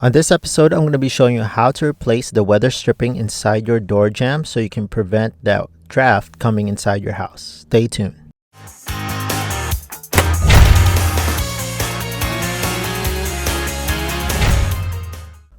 On this episode, I'm going to be showing you how to replace the weather stripping inside your door jamb so you can prevent that draft coming inside your house. Stay tuned.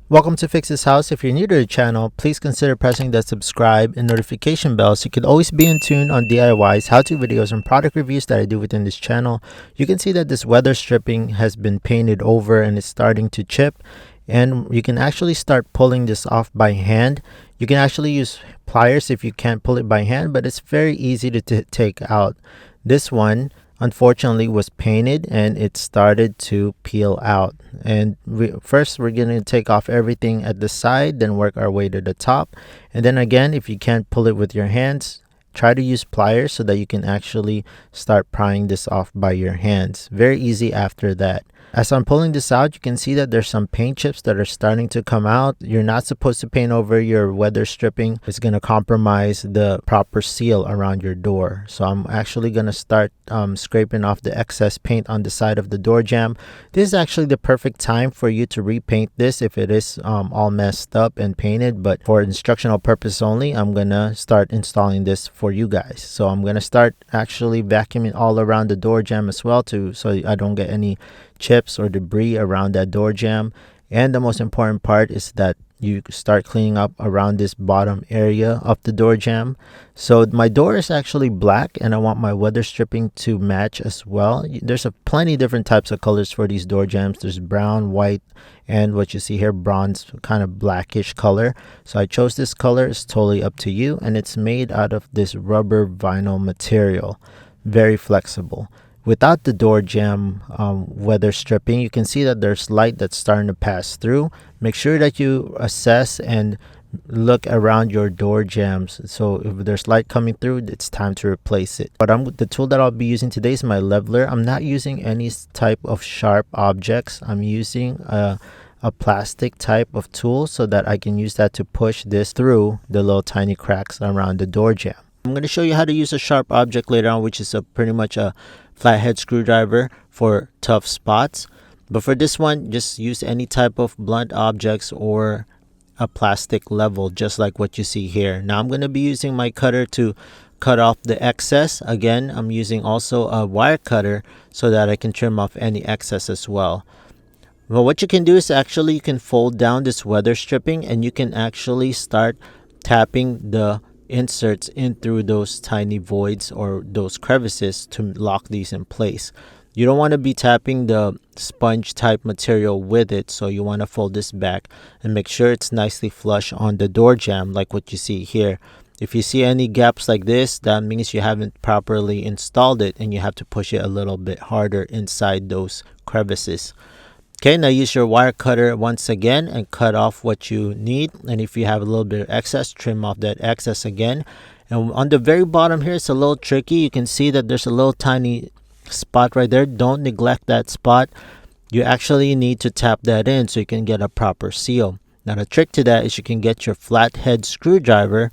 Welcome to Fix This House. If you're new to the channel, please consider pressing the subscribe and notification bell so you can always be in tune on DIYs, how-to videos, and product reviews that I do within this channel. You can see that this weather stripping has been painted over and it's starting to chip. And you can actually start pulling this off by hand. You can actually use pliers if you can't pull it by hand, but it's very easy to take out. This one, unfortunately, was painted and it started to peel out. And first we're going to take off everything at the side, then work our way to the top. And then again, if you can't pull it with your hands, try to use pliers so that you can actually start prying this off by your hands. Very easy after that. As I'm pulling this out, you can see that there's some paint chips that are starting to come out. You're not supposed to paint over your weather stripping. It's going to compromise the proper seal around your door. So I'm actually going to start scraping off the excess paint on the side of the door jamb. This is actually the perfect time for you to repaint this if it is all messed up and painted. But for instructional purpose only, I'm going to start installing this for you guys. So I'm going to start actually vacuuming all around the door jamb as well so I don't get any chips or debris around that door jamb. And the most important part is that you start cleaning up around this bottom area of the door jamb. So my door is actually black and I want my weather stripping to match as well. There's plenty different types of colors for these door jambs. There's brown, white, and what you see here, bronze, kind of blackish color. So I chose this color. It's totally up to you, and it's made out of this rubber vinyl material, very flexible. Without the door jamb weather stripping, you can see that there's light that's starting to pass through. Make sure that you assess and look around your door jambs. So if there's light coming through, it's time to replace it. But the tool that I'll be using today is my leveler. I'm not using any type of sharp objects. I'm using a plastic type of tool so that I can use that to push this through the little tiny cracks around the door jamb. I'm going to show you how to use a sharp object later on, which is pretty much a flathead screwdriver for tough spots. But for this one, just use any type of blunt objects or a plastic level, just like what you see here. Now I'm going to be using my cutter to cut off the excess. Again, I'm using also a wire cutter so that I can trim off any excess as well. Well, what you can do is actually you can fold down this weather stripping and you can actually start tapping the inserts in through those tiny voids or those crevices to lock these in place. You don't want to be tapping the sponge type material with it, so you want to fold this back and make sure it's nicely flush on the door jamb like what you see here. If you see any gaps like this, that means you haven't properly installed it and you have to push it a little bit harder inside those crevices. Okay, now use your wire cutter once again and cut off what you need. And if you have a little bit of excess, trim off that excess again. And on the very bottom here, it's a little tricky. You can see that there's a little tiny spot right there. Don't neglect that spot. You actually need to tap that in so you can get a proper seal. Now the trick to that is you can get your flathead screwdriver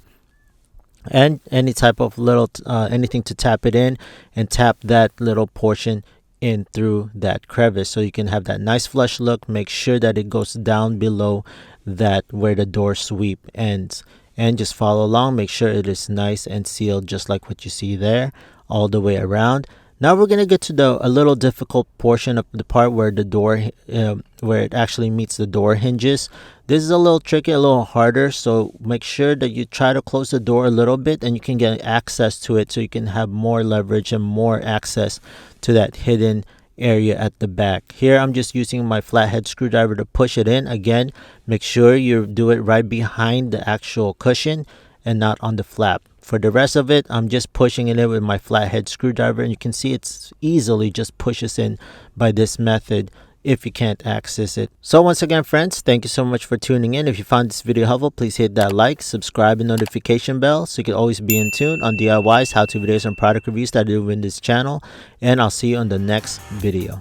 and any type of little anything to tap it in and tap that little portion in through that crevice so you can have that nice flush look. Make sure that it goes down below that where the door sweep ends, and just follow along. Make sure it is nice and sealed just like what you see there all the way around. Now we're going to get to a little difficult portion of the part where the door where it actually meets the door hinges. This is a little tricky, a little harder, so make sure that you try to close the door a little bit and you can get access to it so you can have more leverage and more access to that hidden area at the back. Here I'm just using my flathead screwdriver to push it in. Again, make sure you do it right behind the actual cushion and not on the flap. For the rest of it, I'm just pushing it in with my flathead screwdriver, and you can see it's easily just pushes in by this method if you can't access it. So once again, friends, thank you so much for tuning in. If you found this video helpful, please hit that like, subscribe, and notification bell so you can always be in tune on DIYs, how-to videos, and product reviews that I do in this channel. And I'll see you on the next video.